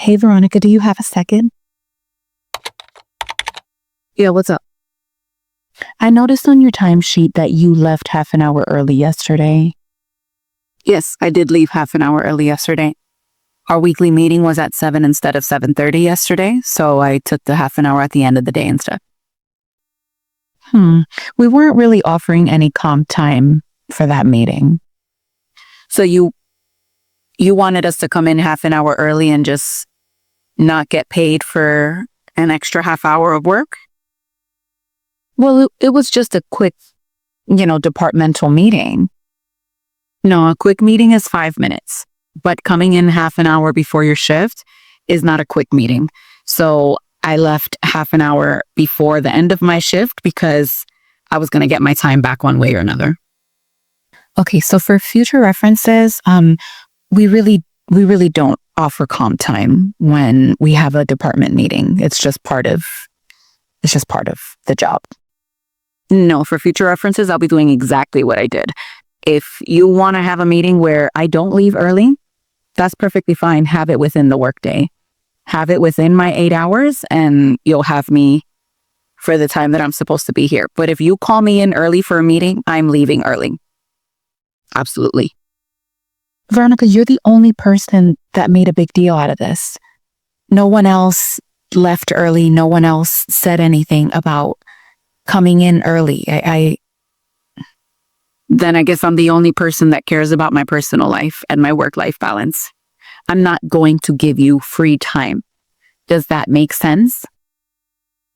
Hey, Veronica, do you have a second? Yeah, what's up? I noticed on your timesheet that you left half an hour early yesterday. Yes, I did leave half an hour early yesterday. Our weekly meeting was at 7 instead of 7:30 yesterday, so I took the half an hour at the end of the day instead. We weren't really offering any comp time for that meeting. So you wanted us to come in half an hour early and just not get paid for an extra half hour of work? Well, it was just a quick, departmental meeting. No, a quick meeting is 5 minutes, but coming in half an hour before your shift is not a quick meeting. So I left half an hour before the end of my shift because I was going to get my time back one way or another. Okay, so for future references, we really don't offer comp time when we have a department meeting. It's just part of the job. No, for future references, I'll be doing exactly what I did. If you want to have a meeting where I don't leave early, that's perfectly fine. Have it within the workday. Have it within my 8 hours and you'll have me for the time that I'm supposed to be here. But if you call me in early for a meeting, I'm leaving early. Absolutely. Veronica, you're the only person that made a big deal out of this. No one else left early. No one else said anything about coming in early. Then I guess I'm the only person that cares about my personal life and my work-life balance. I'm not going to give you free time. Does that make sense?